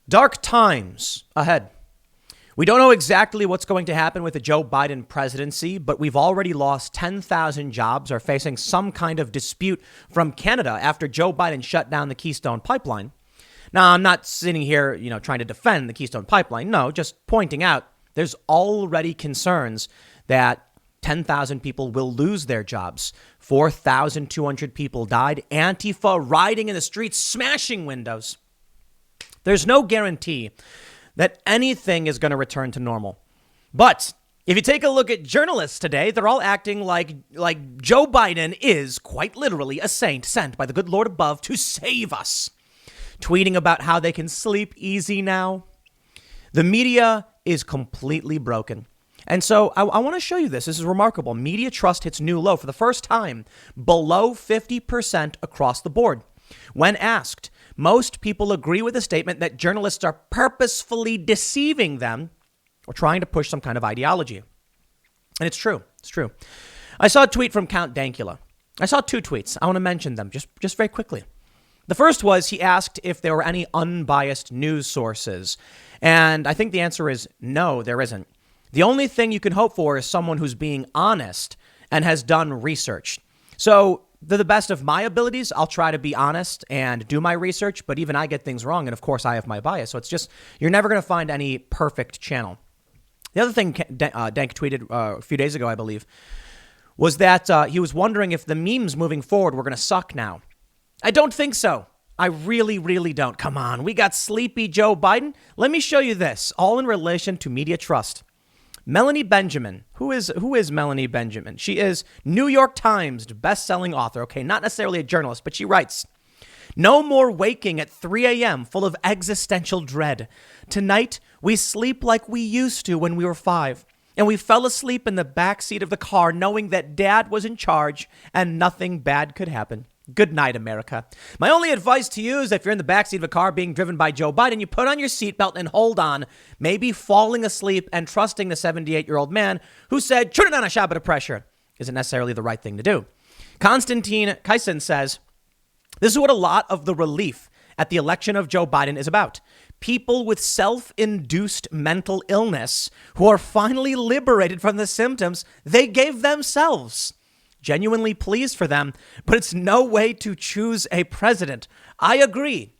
Dark times ahead. We don't know exactly what's going to happen with the Joe Biden presidency, but we've already lost 10,000 jobs, are facing some kind of dispute from Canada after Joe Biden shut down the Keystone Pipeline. Now, I'm not sitting here, trying to defend the Keystone Pipeline. No, just pointing out there's already concerns that 10,000 people will lose their jobs. 4,200 people died. Antifa riding in the streets, smashing windows. There's no guarantee that anything is going to return to normal. But if you take a look at journalists today, they're all acting like Joe Biden is quite literally a saint sent by the good Lord above to save us. Tweeting about how they can sleep easy now. The media is completely broken. And so I want to show you this. This is remarkable. Media trust hits new low for the first time, below 50% across the board. When asked, most people agree with the statement that journalists are purposefully deceiving them or trying to push some kind of ideology. And it's true. It's true. I saw a tweet from Count Dankula. I saw two tweets. I want to mention them just very quickly. The first was he asked if there were any unbiased news sources. And I think the answer is no, there isn't. The only thing you can hope for is someone who's being honest and has done research. So to the best of my abilities, I'll try to be honest and do my research, but even I get things wrong. And of course, I have my bias. So it's just, you're never going to find any perfect channel. The other thing Dank tweeted a few days ago, I believe, was that he was wondering if the memes moving forward were going to suck now. I don't think so. I really, really don't. Come on. We got sleepy Joe Biden. Let me show you this, all in relation to media trust. Melanie Benjamin. Who is Melanie Benjamin? She is New York Times best-selling author. Okay, not necessarily a journalist, but she writes, "No more waking at 3 a.m. full of existential dread. Tonight, we sleep like we used to when we were 5. And we fell asleep in the back seat of the car knowing that Dad was in charge and nothing bad could happen. Good night, America. My only advice to you is if you're in the backseat of a car being driven by Joe Biden, you put on your seatbelt and hold on, maybe falling asleep and trusting the 78-year-old man who said, turn it on a Shabbat of pressure, isn't necessarily the right thing to do." Konstantin Kaisen says, "This is what a lot of the relief at the election of Joe Biden is about. People with self-induced mental illness who are finally liberated from the symptoms they gave themselves. Genuinely pleased for them, but it's no way to choose a president." I agree.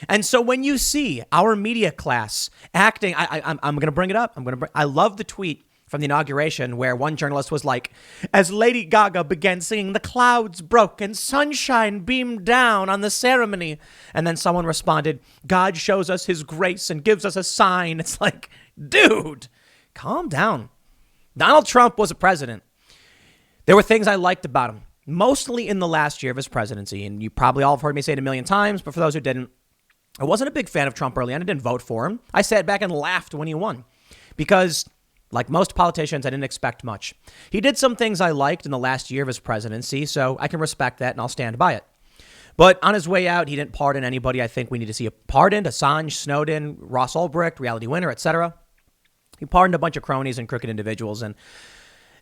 And so when you see our media class acting, I'm going to bring it up. I love the tweet from the inauguration where one journalist was like, as Lady Gaga began singing, the clouds broke and sunshine beamed down on the ceremony. And then someone responded, God shows us his grace and gives us a sign. It's like, dude, calm down. Donald Trump was a president. There were things I liked about him, mostly in the last year of his presidency. And you probably all have heard me say it a million times, but for those who didn't, I wasn't a big fan of Trump early on. I didn't vote for him. I sat back and laughed when he won because, like most politicians, I didn't expect much. He did some things I liked in the last year of his presidency, so I can respect that and I'll stand by it. But on his way out, he didn't pardon anybody I think we need to see pardoned. Assange, Snowden, Ross Ulbricht, Reality Winner, etc. He pardoned a bunch of cronies and crooked individuals, and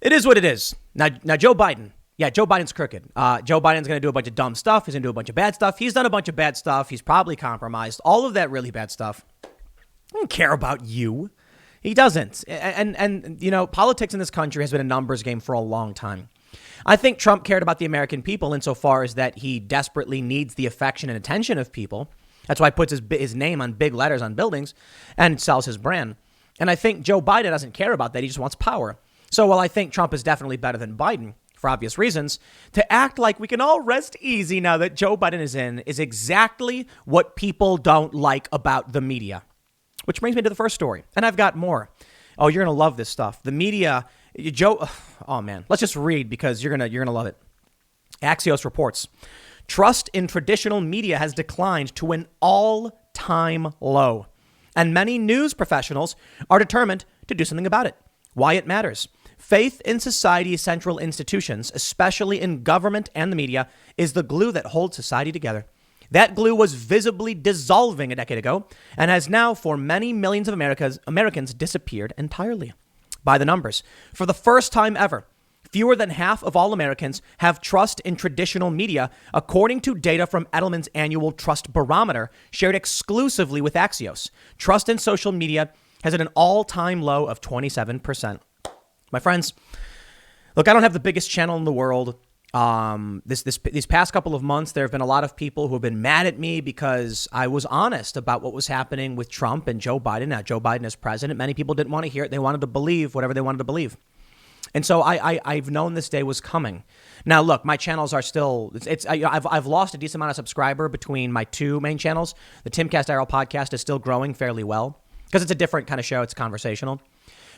it is what it is. Now Joe Biden. Yeah, Joe Biden's crooked. Joe Biden's going to do a bunch of dumb stuff. He's going to do a bunch of bad stuff. He's done a bunch of bad stuff. He's probably compromised. All of that really bad stuff. I don't care about you. He doesn't. And politics in this country has been a numbers game for a long time. I think Trump cared about the American people insofar as that he desperately needs the affection and attention of people. That's why he puts his name on big letters on buildings and sells his brand. And I think Joe Biden doesn't care about that. He just wants power. So while I think Trump is definitely better than Biden, for obvious reasons, to act like we can all rest easy now that Joe Biden is in is exactly what people don't like about the media. Which brings me to the first story. And I've got more. Oh, you're going to love this stuff. The media, oh man, let's just read because you're going to love it. Axios reports, trust in traditional media has declined to an all-time low. And many news professionals are determined to do something about it. Why it matters. Faith in society's central institutions, especially in government and the media, is the glue that holds society together. That glue was visibly dissolving a decade ago and has now, for many millions of Americans, disappeared entirely. By the numbers, for the first time ever, Fewer than half of all Americans have trust in traditional media, according to data from Edelman's annual Trust Barometer, shared exclusively with Axios. Trust in social media has hit an all-time low of 27%. My friends, look, I don't have the biggest channel in the world. These past couple of months, there have been a lot of people who have been mad at me because I was honest about what was happening with Trump and Joe Biden. Now, Joe Biden as president, many people didn't want to hear it. They wanted to believe whatever they wanted to believe. And so I've known this day was coming. Now, look, my channels are still, I've lost a decent amount of subscriber between my two main channels. The Timcast IRL podcast is still growing fairly well because it's a different kind of show. It's conversational.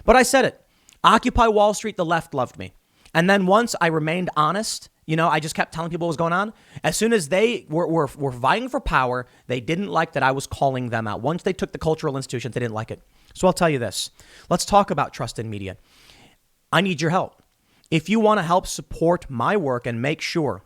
But I said it. Occupy Wall Street, the left loved me. And then once I remained honest, I just kept telling people what was going on. As soon as they were vying for power, they didn't like that I was calling them out. Once they took the cultural institutions, they didn't like it. So I'll tell you this. Let's talk about trust in media. I need your help. If you want to help support my work and make sure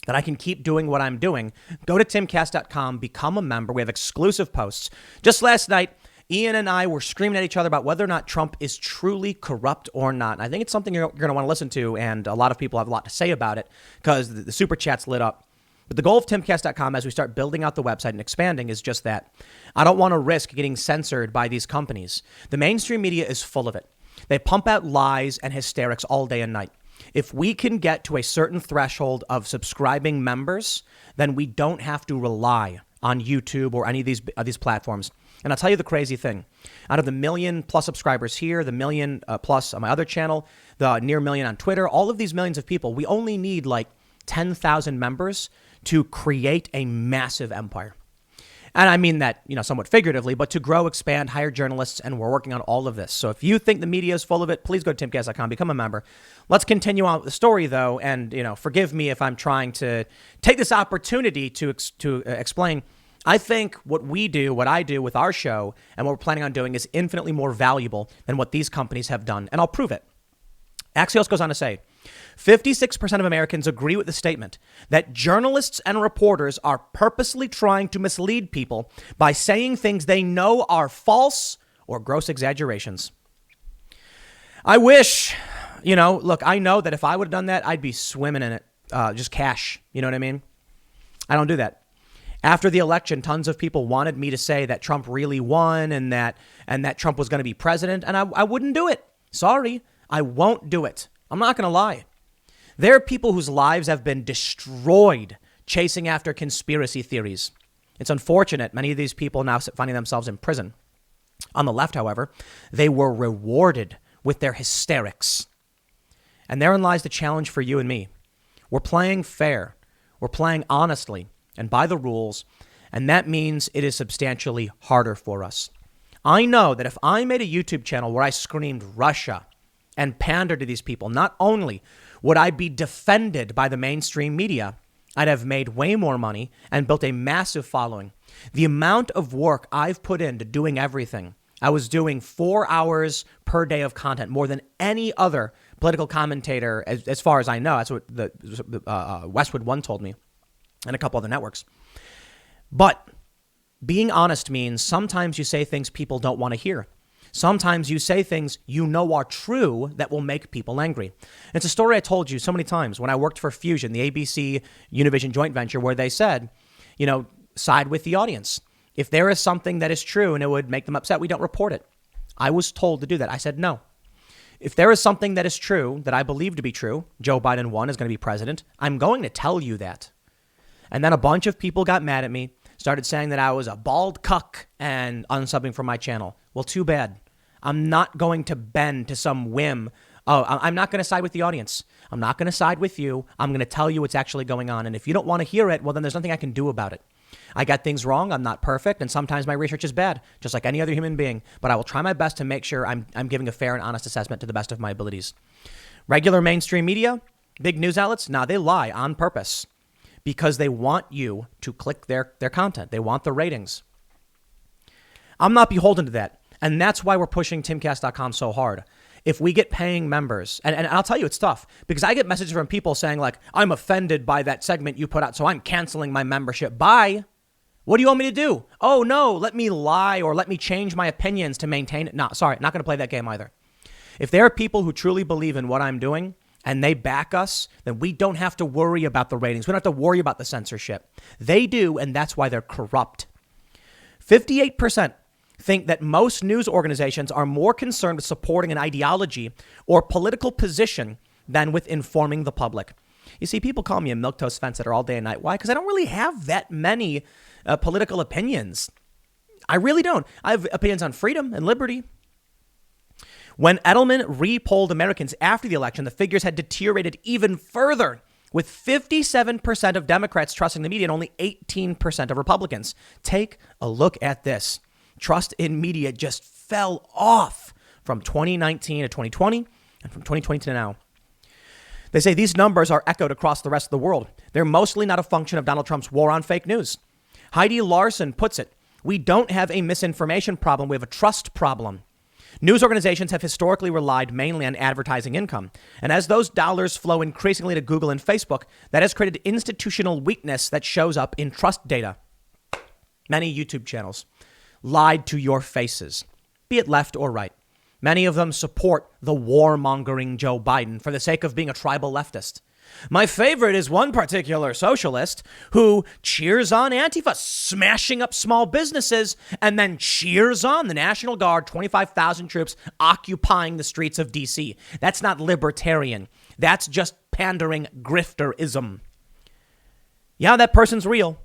that I can keep doing what I'm doing, go to timcast.com, become a member. We have exclusive posts. Just last night, Ian and I were screaming at each other about whether or not Trump is truly corrupt or not. And I think it's something you're going to want to listen to. And a lot of people have a lot to say about it because the super chat's lit up. But the goal of timcast.com as we start building out the website and expanding is just that. I don't want to risk getting censored by these companies. The mainstream media is full of it. They pump out lies and hysterics all day and night. If we can get to a certain threshold of subscribing members, then we don't have to rely on YouTube or any of these platforms. And I'll tell you the crazy thing. Out of the 1 million plus subscribers here, the 1 million plus on my other channel, the near 1 million on Twitter, all of these millions of people, we only need like 10,000 members to create a massive empire. And I mean that, somewhat figuratively, but to grow, expand, hire journalists, and we're working on all of this. So if you think the media is full of it, please go to timcast.com, become a member. Let's continue on with the story, though, and, forgive me if I'm trying to take this opportunity to explain. I think what I do with our show and what we're planning on doing is infinitely more valuable than what these companies have done, and I'll prove it. Axios goes on to say, 56% of Americans agree with the statement that journalists and reporters are purposely trying to mislead people by saying things they know are false or gross exaggerations. I wish, look, I know that if I would have done that, I'd be swimming in it, just cash. You know what I mean? I don't do that. After the election, tons of people wanted me to say that Trump really won and that Trump was going to be president, and I wouldn't do it. Sorry, I won't do it. I'm not going to lie. There are people whose lives have been destroyed chasing after conspiracy theories. It's unfortunate many of these people now finding themselves in prison. On the left, however, they were rewarded with their hysterics. And therein lies the challenge for you and me. We're playing fair. We're playing honestly and by the rules, and that means it is substantially harder for us. I know that if I made a YouTube channel where I screamed Russia and pandered to these people, not only would I be defended by the mainstream media, I'd have made way more money and built a massive following. The amount of work I've put into doing everything, I was doing 4 hours per day of content, more than any other political commentator, as far as I know. That's what the Westwood One told me, and a couple other networks. But being honest means sometimes you say things people don't want to hear. Sometimes you say things are true that will make people angry. And it's a story I told you so many times when I worked for Fusion, the ABC Univision joint venture, where they said, side with the audience. If there is something that is true and it would make them upset, we don't report it. I was told to do that. I said no. If there is something that is true that I believe to be true, Joe Biden won, is going to be president, I'm going to tell you that. And then a bunch of people got mad at me, started saying that I was a bald cuck and unsubbing from my channel. Well, too bad. I'm not going to bend to some whim. Oh, I'm not going to side with the audience. I'm not going to side with you. I'm going to tell you what's actually going on. And if you don't want to hear it, well, then there's nothing I can do about it. I got things wrong. I'm not perfect. And sometimes my research is bad, just like any other human being. But I will try my best to make sure I'm giving a fair and honest assessment to the best of my abilities. Regular mainstream media, big news outlets, they lie on purpose because they want you to click their content. They want the ratings. I'm not beholden to that. And that's why we're pushing timcast.com so hard. If we get paying members, and I'll tell you, it's tough because I get messages from people saying like, I'm offended by that segment you put out, so I'm canceling my membership. Bye. What do you want me to do? Oh, no, let me lie or let me change my opinions to maintain it. No, sorry, not going to play that game either. If there are people who truly believe in what I'm doing and they back us, then we don't have to worry about the ratings. We don't have to worry about the censorship. They do, and that's why they're corrupt. 58% think that most news organizations are more concerned with supporting an ideology or political position than with informing the public. You see, people call me a milquetoast fence sitter all day and night. Why? Because I don't really have that many political opinions. I really don't. I have opinions on freedom and liberty. When Edelman re-polled Americans after the election, the figures had deteriorated even further, with 57% of Democrats trusting the media and only 18% of Republicans. Take a look at this. Trust in media just fell off from 2019 to 2020 and from 2020 to now. They say these numbers are echoed across the rest of the world. They're mostly not a function of Donald Trump's war on fake news. Heidi Larson puts it, we don't have a misinformation problem. We have a trust problem. News organizations have historically relied mainly on advertising income. And as those dollars flow increasingly to Google and Facebook, that has created institutional weakness that shows up in trust data. Many YouTube channels lied to your faces, be it left or right. Many of them support the warmongering Joe Biden for the sake of being a tribal leftist. My favorite is one particular socialist who cheers on Antifa smashing up small businesses and then cheers on the National Guard, 25,000 troops occupying the streets of D.C. That's not libertarian. That's just pandering grifterism. Yeah, that person's real.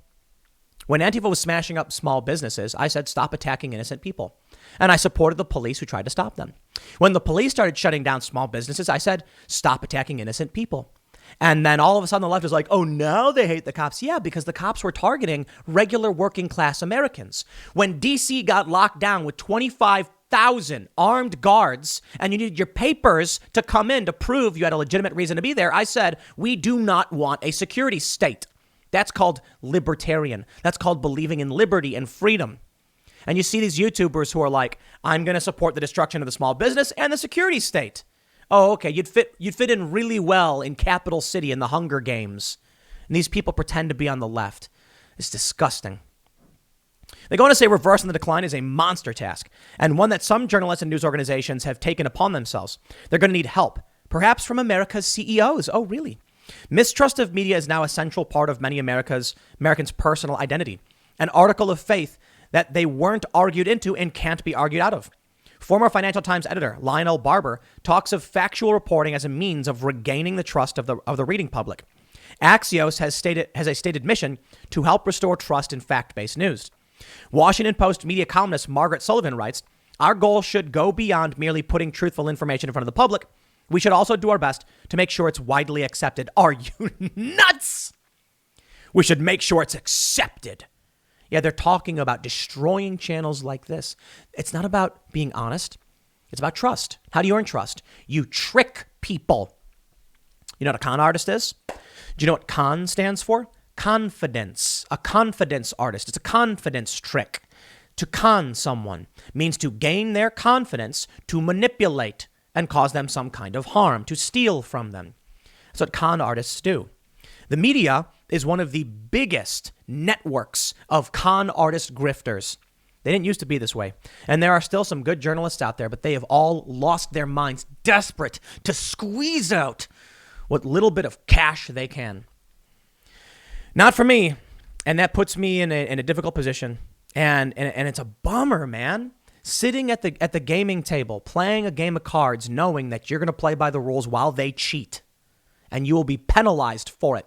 When Antifa was smashing up small businesses, I said, stop attacking innocent people. And I supported the police who tried to stop them. When the police started shutting down small businesses, I said, stop attacking innocent people. And then all of a sudden the left is like, oh, now they hate the cops. Yeah, because the cops were targeting regular working class Americans. When D.C. got locked down with 25,000 armed guards and you needed your papers to come in to prove you had a legitimate reason to be there, I said, we do not want a security state. That's called libertarian. That's called believing in liberty and freedom. And you see these YouTubers who are like, I'm going to support the destruction of the small business and the security state. Oh, okay. You'd fit in really well in Capital City in the Hunger Games. And these people pretend to be on the left. It's disgusting. They go on to say reversing the decline is a monster task and one that some journalists and news organizations have taken upon themselves. They're going to need help, perhaps from America's CEOs. Oh, really? Mistrust of media is now a central part of many Americans' personal identity, an article of faith that they weren't argued into and can't be argued out of. Former Financial Times editor Lionel Barber talks of factual reporting as a means of regaining the trust of the reading public. Axios has a stated mission to help restore trust in fact-based news. Washington Post media columnist Margaret Sullivan writes, our goal should go beyond merely putting truthful information in front of the public. We should also do our best to make sure it's widely accepted. Are you nuts? We should make sure it's accepted. Yeah, they're talking about destroying channels like this. It's not about being honest. It's about trust. How do you earn trust? You trick people. You know what a con artist is? Do you know what con stands for? Confidence. A confidence artist. It's a confidence trick. To con someone means to gain their confidence, to manipulate and cause them some kind of harm, to steal from them. That's what con artists do. The media is one of the biggest networks of con artist grifters. They didn't used to be this way. And there are still some good journalists out there, but they have all lost their minds, desperate to squeeze out what little bit of cash they can. Not for me. And that puts me in a difficult position. And it's a bummer, man. Sitting at the gaming table, playing a game of cards, knowing that you're going to play by the rules while they cheat. And you will be penalized for it.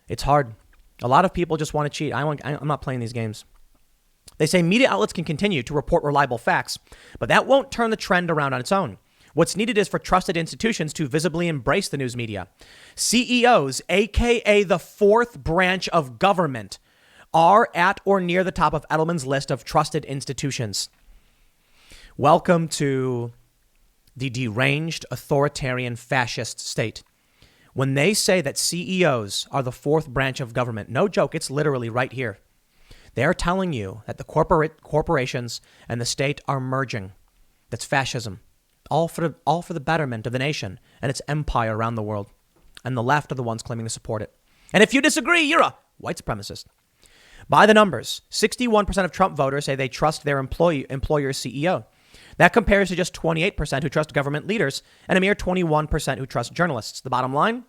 It's hard. A lot of people just want to cheat. I'm not playing these games. They say media outlets can continue to report reliable facts, but that won't turn the trend around on its own. What's needed is for trusted institutions to visibly embrace the news media. CEOs, aka the fourth branch of government, are at or near the top of Edelman's list of trusted institutions. Welcome to the deranged, authoritarian, fascist state. When they say that CEOs are the fourth branch of government, no joke, it's literally right here. They're telling you that the corporations and the state are merging. That's fascism. All for the betterment of the nation and its empire around the world. And the left are the ones claiming to support it. And if you disagree, you're a white supremacist. By the numbers, 61% of Trump voters say they trust their employer's CEO. That compares to just 28% who trust government leaders and a mere 21% who trust journalists. The bottom line?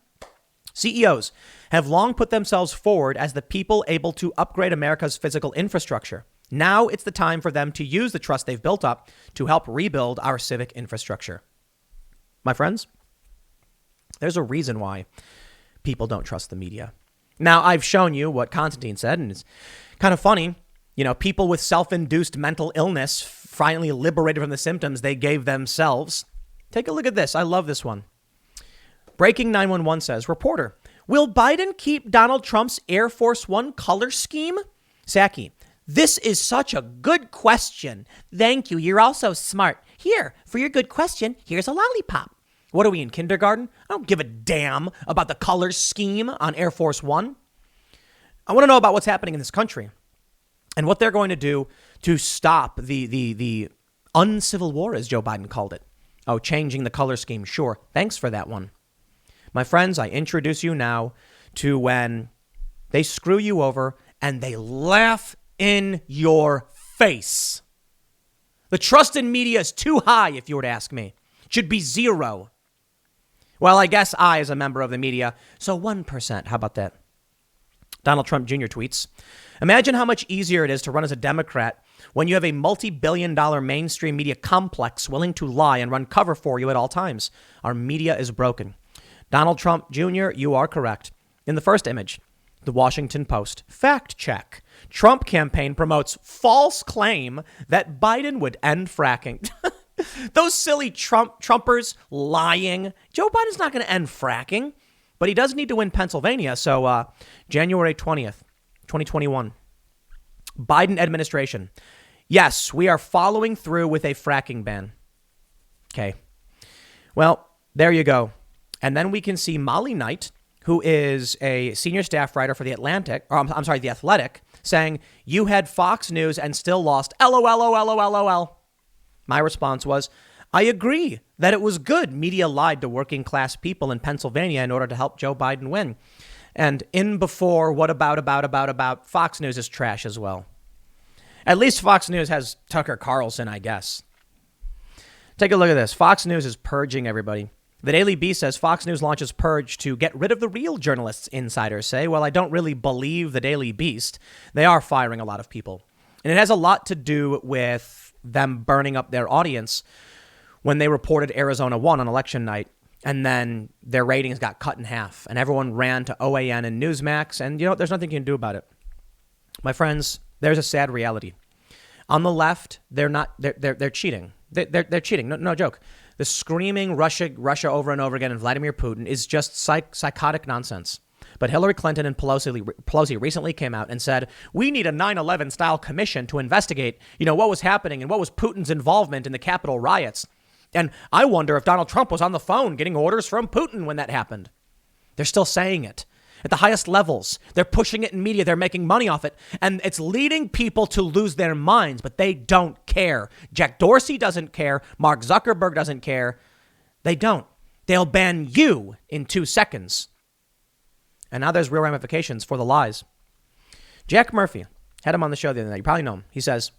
CEOs have long put themselves forward as the people able to upgrade America's physical infrastructure. Now it's the time for them to use the trust they've built up to help rebuild our civic infrastructure. My friends, there's a reason why people don't trust the media. Now, I've shown you what Constantine said, and it's kind of funny. People with self-induced mental illness finally liberated from the symptoms they gave themselves. Take a look at this. I love this one. Breaking 911 says, reporter, will Biden keep Donald Trump's Air Force One color scheme? Psaki, this is such a good question. Thank you. You're also smart. Here, for your good question, here's a lollipop. What are we in kindergarten? I don't give a damn about the color scheme on Air Force One. I want to know about what's happening in this country and what they're going to do to stop the uncivil war, as Joe Biden called it. Oh, changing the color scheme. Sure. Thanks for that one. My friends, I introduce you now to when they screw you over and they laugh in your face. The trust in media is too high, if you were to ask me. It should be 0. Well, I guess I, as a member of the media, so 1%. How about that? Donald Trump Jr. tweets, imagine how much easier it is to run as a Democrat when you have a multi-billion-dollar mainstream media complex willing to lie and run cover for you at all times. Our media is broken. Donald Trump Jr., you are correct. In the first image, the Washington Post. Fact check. Trump campaign promotes false claim that Biden would end fracking. Those silly Trumpers lying. Joe Biden's not going to end fracking, but he does need to win Pennsylvania. So January 20th, 2021. Biden administration. Yes, we are following through with a fracking ban. Okay. Well, there you go. And then we can see Molly Knight, who is a senior staff writer for The Athletic, saying, you had Fox News and still lost. LOL. My response was, I agree that it was good. Media lied to working class people in Pennsylvania in order to help Joe Biden win. And in before, what about Fox News is trash as well. At least Fox News has Tucker Carlson, I guess. Take a look at this. Fox News is purging everybody. The Daily Beast says Fox News launches purge to get rid of the real journalists, insiders say. Well, I don't really believe the Daily Beast. They are firing a lot of people. And it has a lot to do with them burning up their audience when they reported Arizona won on election night. And then their ratings got cut in half. And everyone ran to OAN and Newsmax. And, there's nothing you can do about it. My friends, there's a sad reality. On the left, they're cheating. They're cheating. No joke. The screaming Russia over and over again and Vladimir Putin is just psychotic nonsense. But Hillary Clinton and Pelosi recently came out and said, we need a 9/11 style commission to investigate, what was happening and what was Putin's involvement in the Capitol riots. And I wonder if Donald Trump was on the phone getting orders from Putin when that happened. They're still saying it at the highest levels. They're pushing it in media. They're making money off it. And it's leading people to lose their minds, but they don't care. Jack Dorsey doesn't care. Mark Zuckerberg doesn't care. They don't. They'll ban you in 2 seconds. And now there's real ramifications for the lies. Jack Murphy, had him on the show the other night. You probably know him. He says,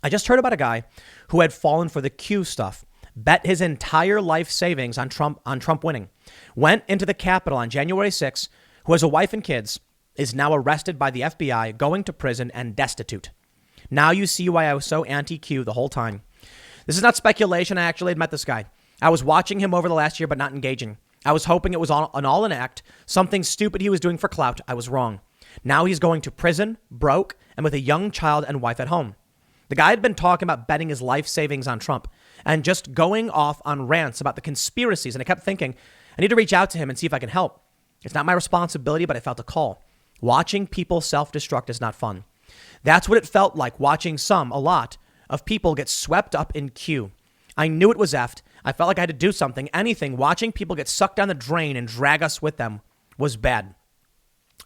I just heard about a guy who had fallen for the Q stuff, bet his entire life savings on Trump winning, went into the Capitol on January 6th, who has a wife and kids, is now arrested by the FBI, going to prison and destitute. Now you see why I was so anti-Q the whole time. This is not speculation. I actually had met this guy. I was watching him over the last year, but not engaging. I was hoping it was all an act, something stupid he was doing for clout. I was wrong. Now he's going to prison, broke, and with a young child and wife at home. The guy had been talking about betting his life savings on Trump and just going off on rants about the conspiracies. And I kept thinking, I need to reach out to him and see if I can help. It's not my responsibility, but I felt a call. Watching people self-destruct is not fun. That's what it felt like watching a lot of people get swept up in Q. I knew it was effed. I felt like I had to do something, anything. Watching people get sucked down the drain and drag us with them was bad.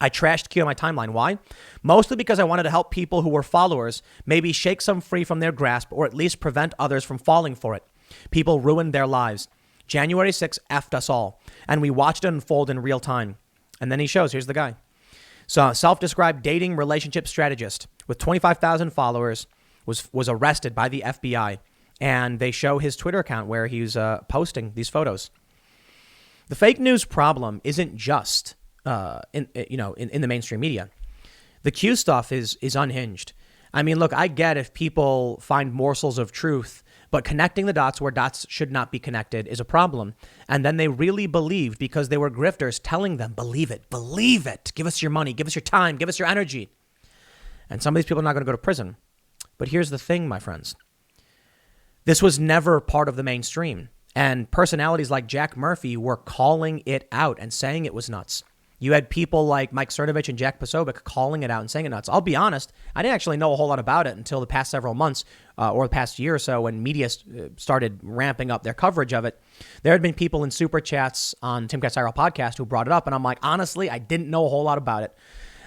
I trashed Q on my timeline. Why? Mostly because I wanted to help people who were followers, maybe shake some free from their grasp or at least prevent others from falling for it. People ruined their lives. January 6th effed us all, and we watched it unfold in real time. And then he shows, here's the guy. So self-described dating relationship strategist with 25,000 followers was arrested by the FBI And they show his Twitter account where he's posting these photos. The fake news problem isn't just in the mainstream media. The Q stuff is unhinged. I mean, look, I get if people find morsels of truth, but connecting the dots where dots should not be connected is a problem. And then they really believed because they were grifters telling them, believe it, give us your money, give us your time, give us your energy. And some of these people are not going to go to prison. But here's the thing, my friends. This was never part of the mainstream. And personalities like Jack Murphy were calling it out and saying it was nuts. You had people like Mike Cernovich and Jack Posobiec calling it out and saying it nuts. I'll be honest, I didn't actually know a whole lot about it until the past several months or the past year or so when media started ramping up their coverage of it. There had been people in super chats on Tim Cat's IRL podcast who brought it up. And I'm like, honestly, I didn't know a whole lot about it.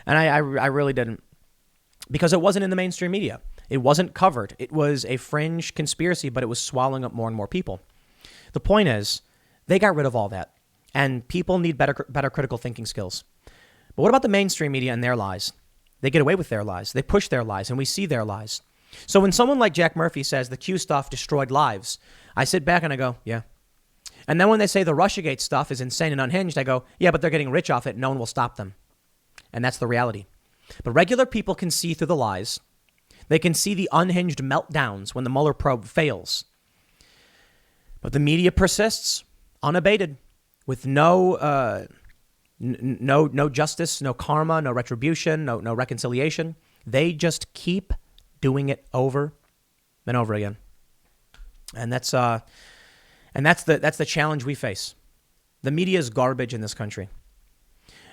And I really didn't, because it wasn't in the mainstream media. It wasn't covered. It was a fringe conspiracy, but it was swallowing up more and more people. The point is, they got rid of all that. And people need better critical thinking skills. But what about the mainstream media and their lies? They get away with their lies. They push their lies, and we see their lies. So when someone like Jack Murphy says the Q stuff destroyed lives, I sit back and I go, yeah. And then when they say the Russiagate stuff is insane and unhinged, I go, yeah, but they're getting rich off it. No one will stop them. And that's the reality. But regular people can see through the lies. They can see the unhinged meltdowns when the Mueller probe fails. But the media persists unabated with no justice, no karma, no retribution, no reconciliation. They just keep doing it over and over again. And that's the challenge we face. The media is garbage in this country.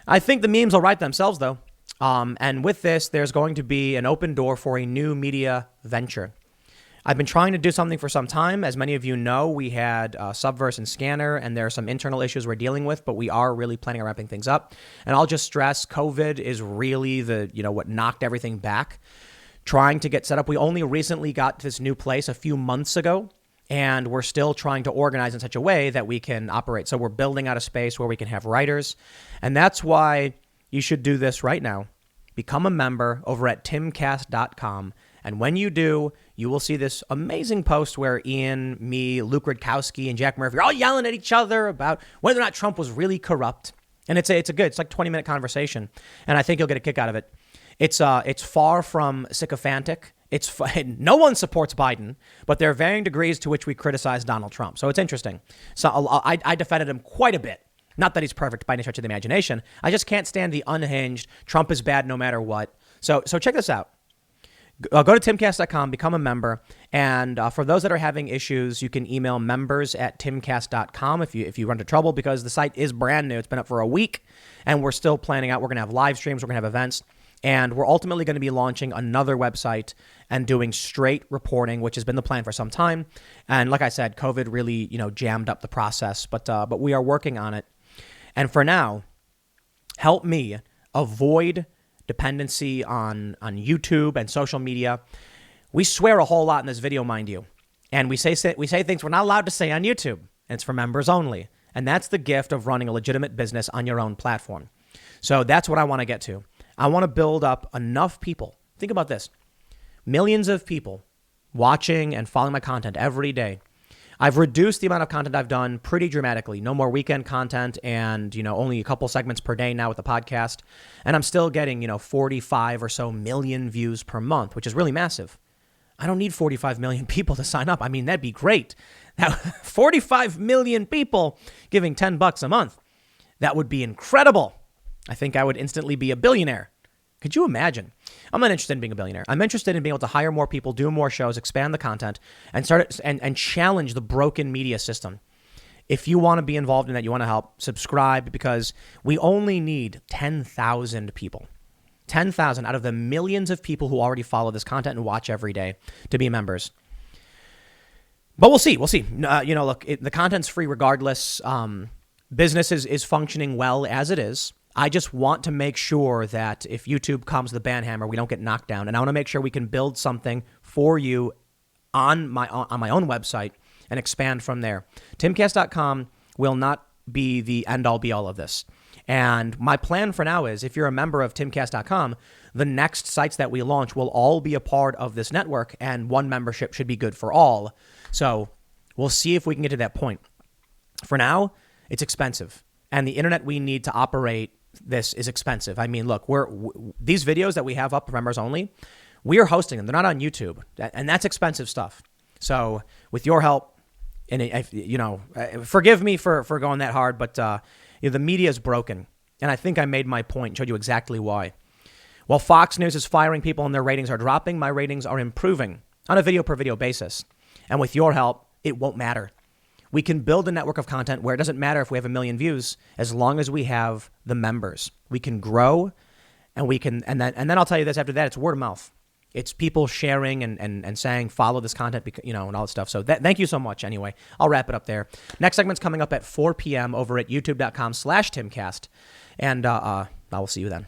I think the memes will write themselves, though. And with this, there's going to be an open door for a new media venture. I've been trying to do something for some time. As many of you know, we had Subverse and Scanner, and there are some internal issues we're dealing with, but we are really planning on wrapping things up. And I'll just stress, COVID is really what knocked everything back. Trying to get set up. We only recently got this new place a few months ago, and we're still trying to organize in such a way that we can operate. So we're building out a space where we can have writers. And that's why you should do this right now. Become a member over at timcast.com. And when you do, you will see this amazing post where Ian, me, Luke Rudkowski, and Jack Murphy are all yelling at each other about whether or not Trump was really corrupt. And it's like 20-minute conversation. And I think you'll get a kick out of it. It's far from sycophantic. No one supports Biden, but there are varying degrees to which we criticize Donald Trump. So it's interesting. So I defended him quite a bit. Not that he's perfect by any stretch of the imagination. I just can't stand the unhinged. Trump is bad no matter what. So check this out. Go to timcast.com, become a member. And for those that are having issues, you can email members@timcast.com if you run into trouble, because the site is brand new. It's been up for a week, and we're still planning out. We're going to have live streams. We're going to have events. And we're ultimately going to be launching another website and doing straight reporting, which has been the plan for some time. And like I said, COVID really, jammed up the process, but we are working on it. And for now, help me avoid dependency on YouTube and social media. We swear a whole lot in this video, mind you. And we say things we're not allowed to say on YouTube. And it's for members only. And that's the gift of running a legitimate business on your own platform. So that's what I want to get to. I want to build up enough people. Think about this. Millions of people watching and following my content every day. I've reduced the amount of content I've done pretty dramatically. No more weekend content and, only a couple segments per day now with the podcast. And I'm still getting, 45 or so million views per month, which is really massive. I don't need 45 million people to sign up. I mean, that'd be great. Now, 45 million people giving $10 a month. That would be incredible. I think I would instantly be a billionaire. Could you imagine? I'm not interested in being a billionaire. I'm interested in being able to hire more people, do more shows, expand the content, and and challenge the broken media system. If you want to be involved in that, you want to help, subscribe, because we only need 10,000 people. 10,000 out of the millions of people who already follow this content and watch every day to be members. But we'll see. Look, the content's free regardless. Business is functioning well as it is. I just want to make sure that if YouTube comes the banhammer, we don't get knocked down. And I want to make sure we can build something for you on my own website and expand from there. Timcast.com will not be the end all be all of this. And my plan for now is, if you're a member of timcast.com, the next sites that we launch will all be a part of this network, and one membership should be good for all. So we'll see if we can get to that point. For now, it's expensive, and the internet we need to operate this is expensive. I mean, look, these videos that we have up for members only, we are hosting them. They're not on YouTube, and that's expensive stuff. So with your help, and forgive me for going that hard, but the media is broken, and I think I made my point and showed you exactly why. While Fox News is firing people and their ratings are dropping, my ratings are improving on a video per video basis. And with your help, it won't matter. We can build a network of content where it doesn't matter if we have 1 million views, as long as we have the members. We can grow, and we can, and then I'll tell you this, after that, it's word of mouth. It's people sharing and saying, follow this content, and all that stuff. So thank you so much. Anyway, I'll wrap it up there. Next segment's coming up at 4 p.m. over at youtube.com/Timcast. And I will see you then.